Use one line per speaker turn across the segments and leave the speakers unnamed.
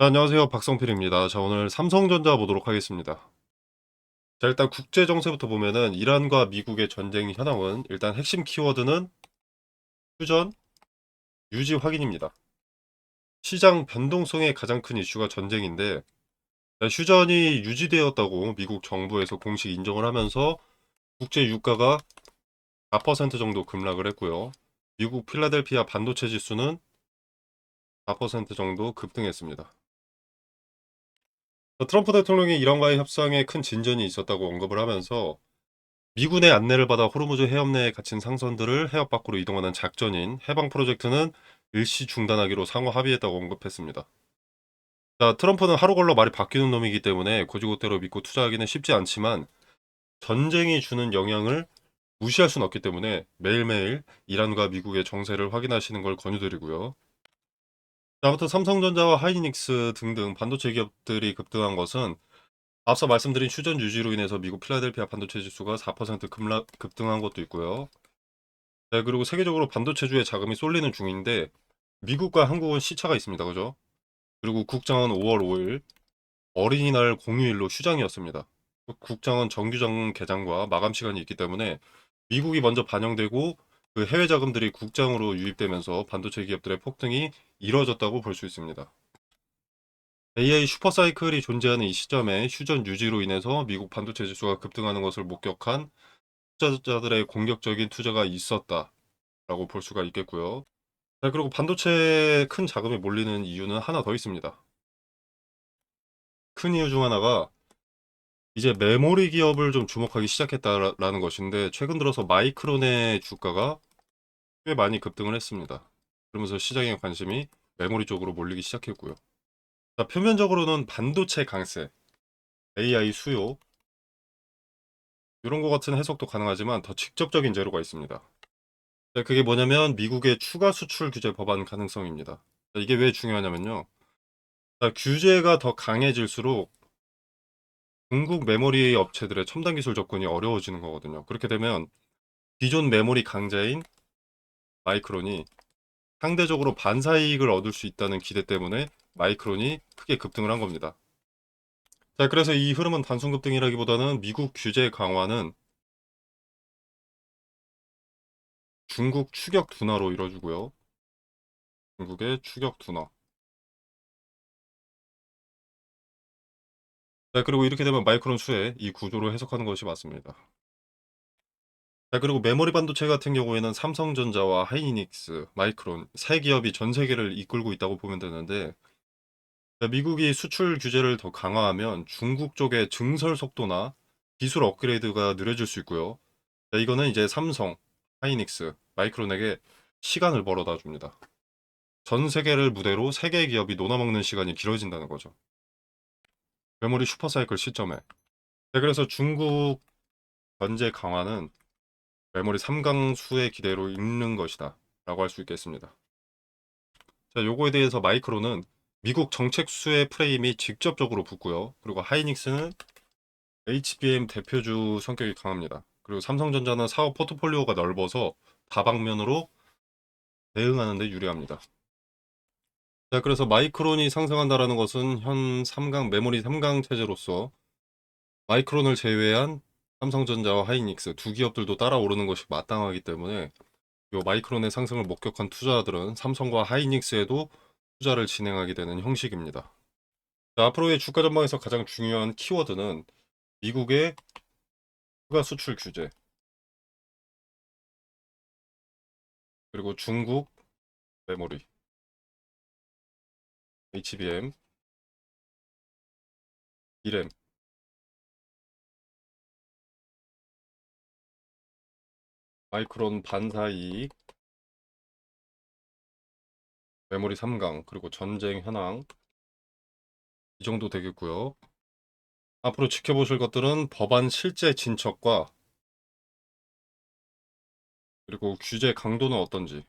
자, 안녕하세요. 박성필입니다. 자, 오늘 삼성전자 보도록 하겠습니다. 자, 일단 국제 정세부터 보면은 이란과 미국의 전쟁 현황은 일단 핵심 키워드는 휴전, 유지 확인입니다. 시장 변동성의 가장 큰 이슈가 전쟁인데, 휴전이 유지되었다고 미국 정부에서 공식 인정을 하면서 국제 유가가 4% 정도 급락을 했고요. 미국 필라델피아 반도체 지수는 4% 정도 급등했습니다. 트럼프 대통령이 이란과의 협상에 큰 진전이 있었다고 언급을 하면서 미군의 안내를 받아 호르무즈 해협 내에 갇힌 상선들을 해협 밖으로 이동하는 작전인 해방 프로젝트는 일시 중단하기로 상호 합의했다고 언급했습니다. 자, 트럼프는 하루 걸러 말이 바뀌는 놈이기 때문에 고지고대로 믿고 투자하기는 쉽지 않지만 전쟁이 주는 영향을 무시할 수는 없기 때문에 매일매일 이란과 미국의 정세를 확인하시는 걸 권유드리고요. 자, 아무튼 삼성전자와 하이닉스 등등 반도체 기업들이 급등한 것은 앞서 말씀드린 휴전 유지로 인해서 미국 필라델피아 반도체 지수가 4% 급등한 것도 있고요. 네, 그리고 세계적으로 반도체주에 자금이 쏠리는 중인데 미국과 한국은 시차가 있습니다. 그죠? 그리고 국장은 5월 5일 어린이날 공휴일로 휴장이었습니다. 국장은 정규장 개장과 마감 시간이 있기 때문에 미국이 먼저 반영되고 그 해외 자금들이 국장으로 유입되면서 반도체 기업들의 폭등이 이뤄졌다고 볼 수 있습니다. AI 슈퍼사이클이 존재하는 이 시점에 휴전 유지로 인해서 미국 반도체 지수가 급등하는 것을 목격한 투자자들의 공격적인 투자가 있었다라고 볼 수가 있겠고요. 네, 그리고 반도체에 큰 자금이 몰리는 이유는 하나 더 있습니다. 큰 이유 중 하나가 이제 메모리 기업을 좀 주목하기 시작했다라는 것인데 최근 들어서 마이크론의 주가가 꽤 많이 급등을 했습니다. 그러면서 시장의 관심이 메모리 쪽으로 몰리기 시작했고요. 자, 표면적으로는 반도체 강세, AI 수요 이런 것 같은 해석도 가능하지만 더 직접적인 재료가 있습니다. 자, 그게 뭐냐면 미국의 추가 수출 규제 법안 가능성입니다. 자, 이게 왜 중요하냐면요. 자, 규제가 더 강해질수록 중국 메모리 업체들의 첨단 기술 접근이 어려워지는 거거든요. 그렇게 되면 기존 메모리 강자인 마이크론이 상대적으로 반사이익을 얻을 수 있다는 기대 때문에 마이크론이 크게 급등을 한 겁니다. 자, 그래서 이 흐름은 단순 급등이라기보다는 미국 규제 강화는 중국 추격 둔화로 이뤄지고요. 중국의 추격 둔화. 자, 그리고 이렇게 되면 마이크론 수혜 이 구조로 해석하는 것이 맞습니다. 자, 그리고 메모리 반도체 같은 경우에는 삼성전자와 하이닉스, 마이크론 세 기업이 전 세계를 이끌고 있다고 보면 되는데 미국이 수출 규제를 더 강화하면 중국 쪽의 증설 속도나 기술 업그레이드가 느려질 수 있고요. 이거는 이제 삼성, 하이닉스, 마이크론에게 시간을 벌어다 줍니다. 전 세계를 무대로 세계 기업이 논아먹는 시간이 길어진다는 거죠. 메모리 슈퍼사이클 시점에. 그래서 중국 견제 강화는 메모리 3강수의 기대로 읽는 것이다 라고 할 수 있겠습니다. 자, 요거에 대해서 마이크론은 미국 정책 수의 프레임이 직접적으로 붙고요. 그리고 하이닉스는 HBM 대표주 성격이 강합니다. 그리고 삼성전자는 사업 포트폴리오가 넓어서 다방면으로 대응하는 데 유리합니다. 자, 그래서 마이크론이 상승한다라는 것은 현 3강 메모리 3강 체제로서 마이크론을 제외한 삼성전자와 하이닉스 두 기업들도 따라오르는 것이 마땅하기 때문에 요 마이크론의 상승을 목격한 투자자들은 삼성과 하이닉스에도 투자를 진행하게 되는 형식입니다. 자, 앞으로의 주가 전망에서 가장 중요한 키워드는 미국의 추가 수출 규제, 그리고 중국 메모리, HBM, 디램, 마이크론 반사이익, 메모리 3강, 그리고 전쟁 현황 이 정도 되겠고요. 앞으로 지켜보실 것들은 법안 실제 진척과 그리고 규제 강도는 어떤지,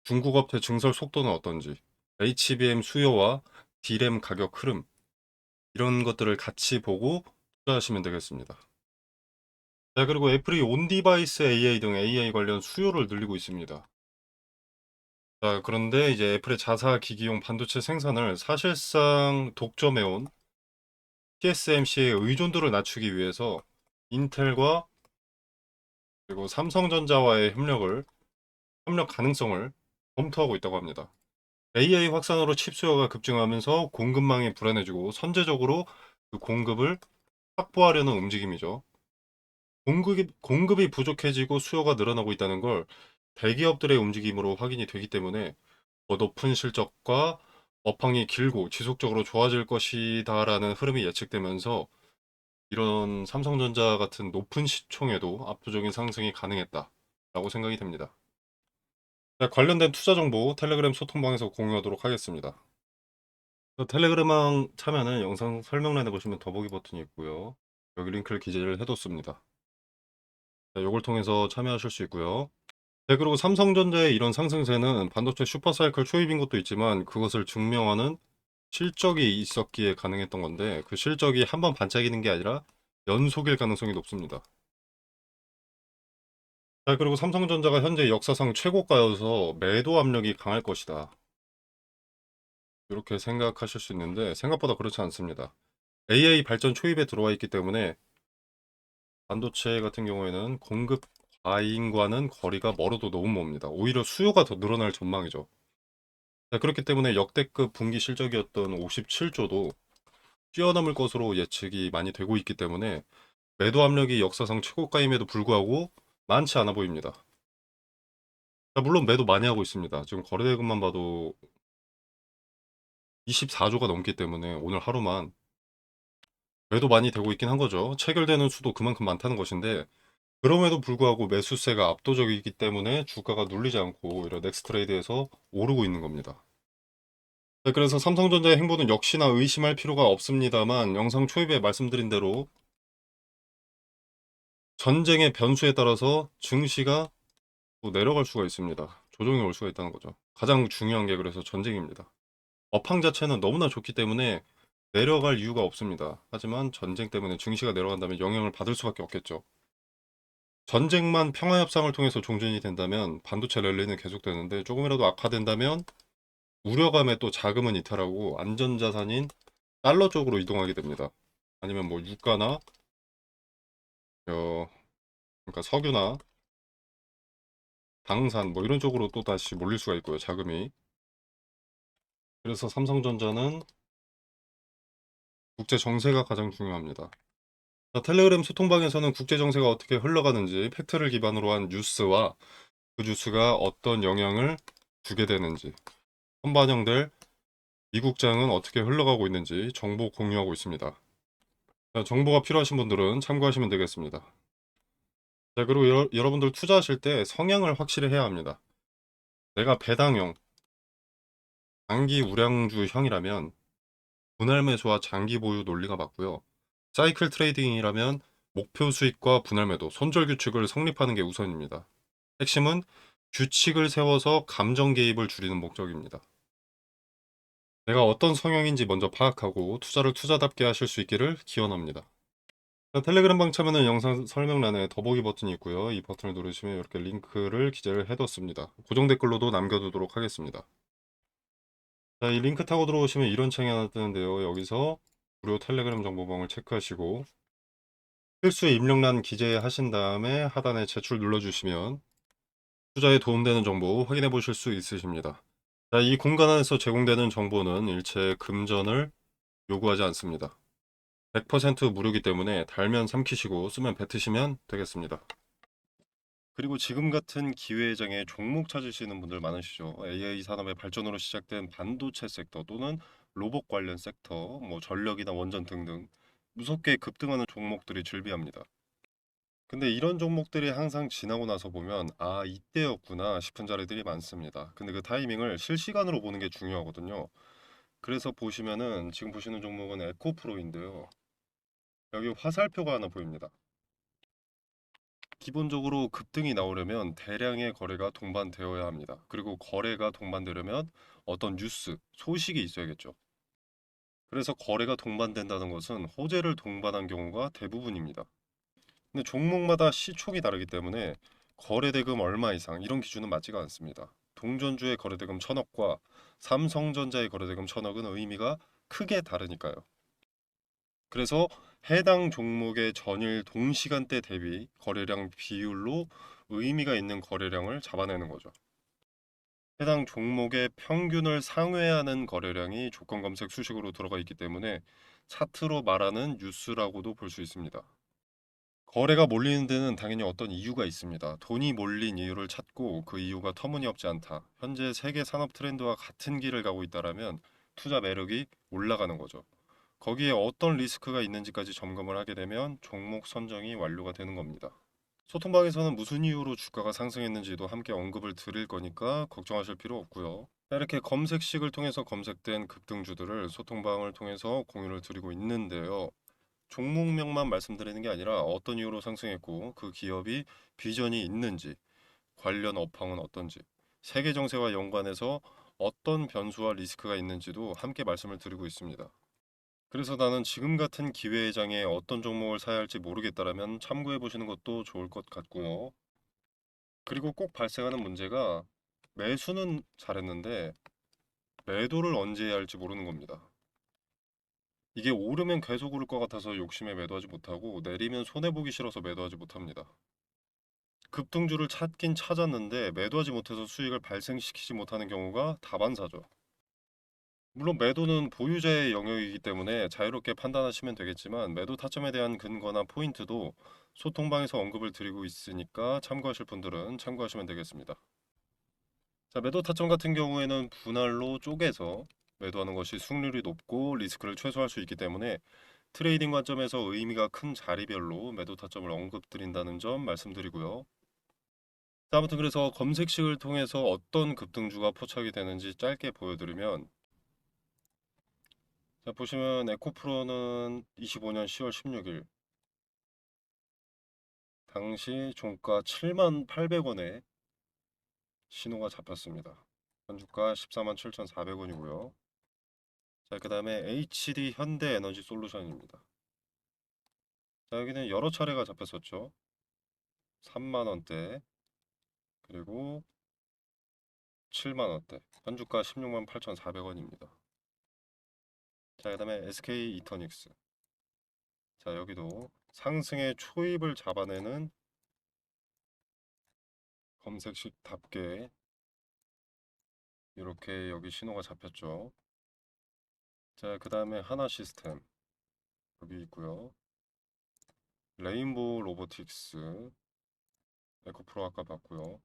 중국 업체 증설 속도는 어떤지, HBM 수요와 디램 가격 흐름 이런 것들을 같이 보고 투자하시면 되겠습니다. 네, 그리고 애플이 온디바이스 AI 등 AI 관련 수요를 늘리고 있습니다. 자, 그런데 이제 애플의 자사 기기용 반도체 생산을 사실상 독점해온 TSMC의 의존도를 낮추기 위해서 인텔과 그리고 삼성전자와의 협력 가능성을 검토하고 있다고 합니다. AI 확산으로 칩 수요가 급증하면서 공급망이 불안해지고 선제적으로 그 공급을 확보하려는 움직임이죠. 공급이 부족해지고 수요가 늘어나고 있다는 걸 대기업들의 움직임으로 확인이 되기 때문에 더 높은 실적과 업황이 길고 지속적으로 좋아질 것이다라는 흐름이 예측되면서 이런 삼성전자 같은 높은 시총에도 압도적인 상승이 가능했다라고 생각이 됩니다. 네, 관련된 투자 정보 텔레그램 소통방에서 공유하도록 하겠습니다. 텔레그램망 참여는 영상 설명란에 보시면 더보기 버튼이 있고요. 여기 링크를 기재를 해뒀습니다. 네, 이걸 통해서 참여하실 수 있고요. 네, 그리고 삼성전자의 이런 상승세는 반도체 슈퍼사이클 초입인 것도 있지만 그것을 증명하는 실적이 있었기에 가능했던 건데 그 실적이 한번 반짝이는 게 아니라 연속일 가능성이 높습니다. 자, 그리고 삼성전자가 현재 역사상 최고가여서 매도 압력이 강할 것이다. 이렇게 생각하실 수 있는데 생각보다 그렇지 않습니다. AI 발전 초입에 들어와 있기 때문에 반도체 같은 경우에는 공급 과잉과는 거리가 멀어도 너무 멉니다. 오히려 수요가 더 늘어날 전망이죠. 자, 그렇기 때문에 역대급 분기 실적이었던 57조도 뛰어넘을 것으로 예측이 많이 되고 있기 때문에 매도 압력이 역사상 최고가임에도 불구하고 많지 않아 보입니다. 자, 물론 매도 많이 하고 있습니다. 지금 거래대금만 봐도 24조가 넘기 때문에 오늘 하루만 매도 많이 되고 있긴 한 거죠. 체결되는 수도 그만큼 많다는 것인데 그럼에도 불구하고 매수세가 압도적이기 때문에 주가가 눌리지 않고 오히려 넥스트레이드에서 오르고 있는 겁니다. 네, 그래서 삼성전자의 행보는 역시나 의심할 필요가 없습니다만 영상 초입에 말씀드린 대로 전쟁의 변수에 따라서 증시가 또 내려갈 수가 있습니다. 조정이 올 수가 있다는 거죠. 가장 중요한 게 그래서 전쟁입니다. 업황 자체는 너무나 좋기 때문에 내려갈 이유가 없습니다. 하지만 전쟁 때문에 증시가 내려간다면 영향을 받을 수밖에 없겠죠. 전쟁만 평화 협상을 통해서 종전이 된다면 반도체 랠리는 계속되는데 조금이라도 악화된다면 우려감에 또 자금은 이탈하고 안전자산인 달러 쪽으로 이동하게 됩니다. 아니면 뭐 유가나 그러니까 석유나 방산 뭐 이런 쪽으로 또 다시 몰릴 수가 있고요. 자금이. 그래서 삼성전자는 국제 정세가 가장 중요합니다. 자, 텔레그램 소통방에서는 국제 정세가 어떻게 흘러가는지 팩트를 기반으로 한 뉴스와 그 뉴스가 어떤 영향을 주게 되는지 선반영될 미국장은 어떻게 흘러가고 있는지 정보 공유하고 있습니다. 자, 정보가 필요하신 분들은 참고하시면 되겠습니다. 자, 그리고 여러분들 투자하실 때 성향을 확실히 해야 합니다. 내가 배당형, 장기 우량주형이라면 분할 매수와 장기 보유 논리가 맞고요. 사이클 트레이딩이라면 목표 수익과 분할 매도, 손절 규칙을 성립하는 게 우선입니다. 핵심은 규칙을 세워서 감정 개입을 줄이는 목적입니다. 내가 어떤 성향인지 먼저 파악하고 투자를 투자답게 하실 수 있기를 기원합니다. 자, 텔레그램 방 참여는 영상 설명란에 더보기 버튼이 있고요. 이 버튼을 누르시면 이렇게 링크를 기재를 해뒀습니다. 고정 댓글로도 남겨두도록 하겠습니다. 자, 이 링크 타고 들어오시면 이런 창이 하나 뜨는데요. 여기서 무료 텔레그램 정보방을 체크하시고 필수 입력란 기재하신 다음에 하단에 제출 눌러주시면 투자에 도움되는 정보 확인해 보실 수 있으십니다. 자, 이 공간 안에서 제공되는 정보는 일체 금전을 요구하지 않습니다. 100% 무료이기 때문에 달면 삼키시고 쓰면 뱉으시면 되겠습니다. 그리고 지금 같은 기회장에 종목 찾으시는 분들 많으시죠. AI 산업의 발전으로 시작된 반도체 섹터 또는 로봇 관련 섹터, 뭐 전력이나 원전 등등 무섭게 급등하는 종목들이 즐비합니다. 근데 이런 종목들이 항상 지나고 나서 보면 아, 이때였구나 싶은 자리들이 많습니다. 근데 그 타이밍을 실시간으로 보는 게 중요하거든요. 그래서 보시면은 지금 보시는 종목은 에코프로인데요. 여기 화살표가 하나 보입니다. 기본적으로 급등이 나오려면 대량의 거래가 동반되어야 합니다. 그리고 거래가 동반되려면 어떤 뉴스, 소식이 있어야겠죠. 그래서 거래가 동반된다는 것은 호재를 동반한 경우가 대부분입니다. 근데 종목마다 시총이 다르기 때문에 거래 대금 얼마 이상 이런 기준은 맞지가 않습니다. 동전주의 거래대금 1,000억과 삼성전자의 거래대금 1,000억은 의미가 크게 다르니까요. 그래서 해당 종목의 전일 동시간대 대비 거래량 비율로 의미가 있는 거래량을 잡아내는 거죠. 해당 종목의 평균을 상회하는 거래량이 조건 검색 수식으로 들어가 있기 때문에 차트로 말하는 뉴스라고도 볼 수 있습니다. 거래가 몰리는 데는 당연히 어떤 이유가 있습니다. 돈이 몰린 이유를 찾고 그 이유가 터무니없지 않다. 현재 세계 산업 트렌드와 같은 길을 가고 있다라면 투자 매력이 올라가는 거죠. 거기에 어떤 리스크가 있는지까지 점검을 하게 되면 종목 선정이 완료가 되는 겁니다. 소통방에서는 무슨 이유로 주가가 상승했는지도 함께 언급을 드릴 거니까 걱정하실 필요 없고요. 이렇게 검색식을 통해서 검색된 급등주들을 소통방을 통해서 공유를 드리고 있는데요. 종목명만 말씀드리는 게 아니라 어떤 이유로 상승했고 그 기업이 비전이 있는지, 관련 업황은 어떤지, 세계 정세와 연관해서 어떤 변수와 리스크가 있는지도 함께 말씀을 드리고 있습니다. 그래서 나는 지금 같은 기회의 장에 어떤 종목을 사야 할지 모르겠다라면 참고해 보시는 것도 좋을 것 같고요. 그리고 꼭 발생하는 문제가 매수는 잘했는데 매도를 언제 해야 할지 모르는 겁니다. 이게 오르면 계속 오를 것 같아서 욕심에 매도하지 못하고 내리면 손해보기 싫어서 매도하지 못합니다. 급등주를 찾긴 찾았는데 매도하지 못해서 수익을 발생시키지 못하는 경우가 다반사죠. 물론 매도는 보유자의 영역이기 때문에 자유롭게 판단하시면 되겠지만 매도 타점에 대한 근거나 포인트도 소통방에서 언급을 드리고 있으니까 참고하실 분들은 참고하시면 되겠습니다. 자, 매도 타점 같은 경우에는 분할로 쪼개서 매도하는 것이 승률이 높고 리스크를 최소화할 수 있기 때문에 트레이딩 관점에서 의미가 큰 자리별로 매도 타점을 언급드린다는 점 말씀드리고요. 자, 아무튼 그래서 검색식을 통해서 어떤 급등주가 포착이 되는지 짧게 보여드리면, 자, 보시면 에코프로는 25년 10월 16일 당시 종가 78,800원에 신호가 잡혔습니다. 현주가 147,400원이고요. 자, 그 다음에 HD 현대에너지 솔루션입니다. 자, 여기는 여러 차례가 잡혔었죠. 3만원대, 그리고 7만원대, 현주가 168,400원입니다. 자, 그 다음에 SK 이터닉스. 자, 여기도 상승의 초입을 잡아내는 검색식답게 이렇게 여기 신호가 잡혔죠. 자, 그 다음에 하나 시스템 여기 있고요. 레인보우 로보틱스, 에코프로 아까 봤고요.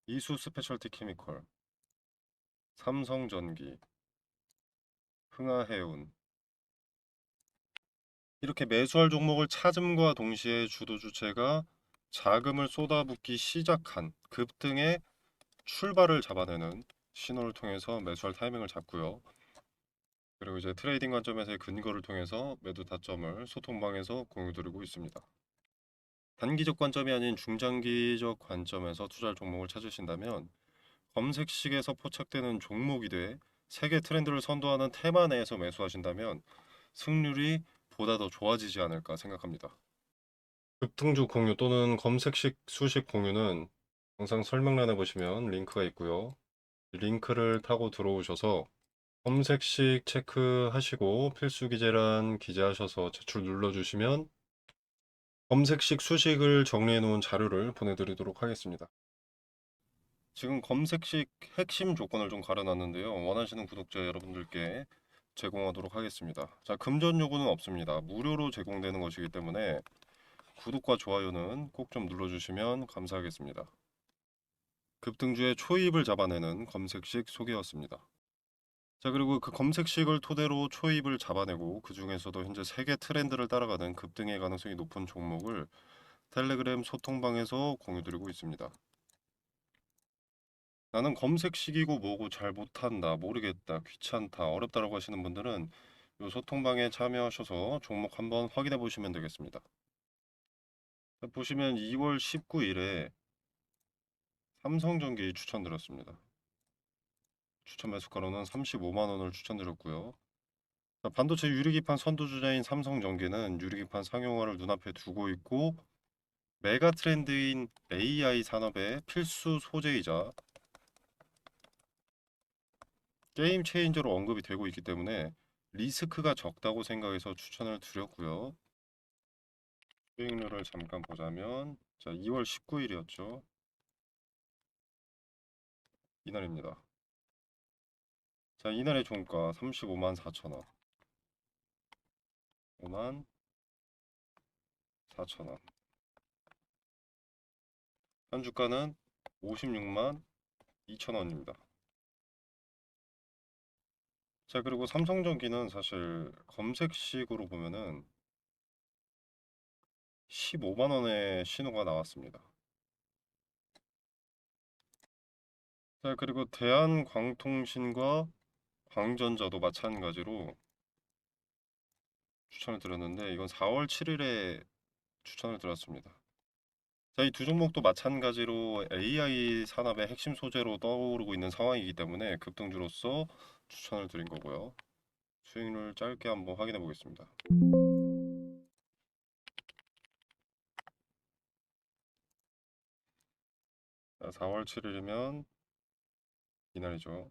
이수 스페셜티 케미컬, 삼성전기, 흥하해운. 이렇게 매수할 종목을 찾음과 동시에 주도 주체가 자금을 쏟아붓기 시작한 급등의 출발을 잡아내는 신호를 통해서 매수할 타이밍을 잡고요. 그리고 이제 트레이딩 관점에서의 근거를 통해서 매도 타점을 소통방에서 공유드리고 있습니다. 단기적 관점이 아닌 중장기적 관점에서 투자할 종목을 찾으신다면 검색식에서 포착되는 종목이 돼 세계 트렌드를 선도하는 테마 내에서 매수하신다면 승률이 보다 더 좋아지지 않을까 생각합니다. 급등주 공유 또는 검색식 수식 공유는 영상 설명란에 보시면 링크가 있고요. 링크를 타고 들어오셔서 검색식 체크하시고 필수 기재란 기재하셔서 제출 눌러주시면 검색식 수식을 정리해 놓은 자료를 보내드리도록 하겠습니다. 지금 검색식 핵심 조건을 좀 가려놨는데요. 원하시는 구독자 여러분들께 제공하도록 하겠습니다. 자, 금전 요구는 없습니다. 무료로 제공되는 것이기 때문에 구독과 좋아요는 꼭 좀 눌러주시면 감사하겠습니다. 급등주의 초입을 잡아내는 검색식 소개였습니다. 자, 그리고 그 검색식을 토대로 초입을 잡아내고 그 중에서도 현재 세계 트렌드를 따라가는 급등의 가능성이 높은 종목을 텔레그램 소통방에서 공유드리고 있습니다. 나는 검색식이고 뭐고 잘 못한다, 모르겠다, 귀찮다, 어렵다라고 하시는 분들은 이 소통방에 참여하셔서 종목 한번 확인해 보시면 되겠습니다. 보시면 2월 19일에 삼성전기 추천드렸습니다. 추천 매수가로는 35만 원을 추천드렸고요. 자, 반도체 유리기판 선두주자인 삼성전기는 유리기판 상용화를 눈앞에 두고 있고 메가 트렌드인 AI 산업의 필수 소재이자 게임 체인저로 언급이 되고 있기 때문에 리스크가 적다고 생각해서 추천을 드렸고요. 수익률을 잠깐 보자면 자 2월 19일이었죠. 이날입니다. 자 이날의 종가 35만 4천원, 5만 4천원. 현주가는 56만 2천원입니다. 자 그리고 삼성전기는 사실 검색식으로 보면은 15만원의 신호가 나왔습니다. 자 그리고 대한광통신과 광전자도 마찬가지로 추천을 드렸는데 이건 4월 7일에 추천을 드렸습니다. 자, 이 두 종목도 마찬가지로 AI 산업의 핵심 소재로 떠오르고 있는 상황이기 때문에 급등주로서 추천을 드린 거고요. 수익률 짧게 한번 확인해 보겠습니다. 자, 4월 7일이면 이날이죠.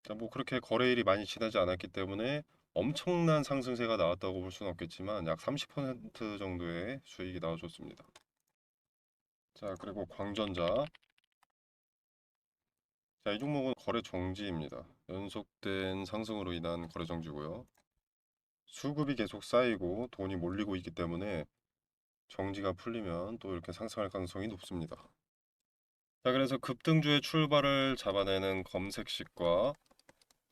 자, 뭐 그렇게 거래일이 많이 지나지 않았기 때문에 엄청난 상승세가 나왔다고 볼 수는 없겠지만 약 30% 정도의 수익이 나와줬습니다. 자, 그리고 광전자. 자, 이 종목은 거래 정지입니다. 연속된 상승으로 인한 거래 정지고요. 수급이 계속 쌓이고 돈이 몰리고 있기 때문에 정지가 풀리면 또 이렇게 상승할 가능성이 높습니다. 자, 그래서 급등주의 출발을 잡아내는 검색식과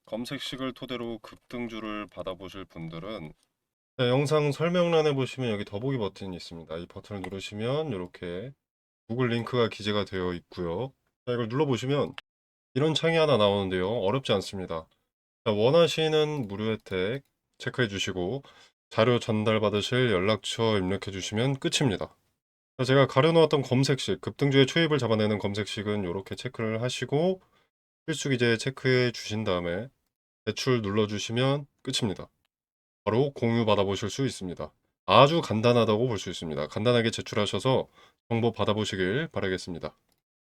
검색식을 토대로 급등주를 받아보실 분들은 자, 영상 설명란에 보시면 여기 더보기 버튼이 있습니다. 이 버튼을 누르시면 이렇게 구글 링크가 기재가 되어 있고요. 자, 이걸 눌러보시면 이런 창이 하나 나오는데요. 어렵지 않습니다. 자, 원하시는 무료 혜택 체크해 주시고 자료 전달 받으실 연락처 입력해 주시면 끝입니다. 자, 제가 가려놓았던 검색식, 급등주의 초입을 잡아내는 검색식은 이렇게 체크를 하시고 필수 기재 체크해 주신 다음에 대출 눌러주시면 끝입니다. 바로 공유 받아보실 수 있습니다. 아주 간단하다고 볼 수 있습니다. 간단하게 제출하셔서 정보 받아보시길 바라겠습니다.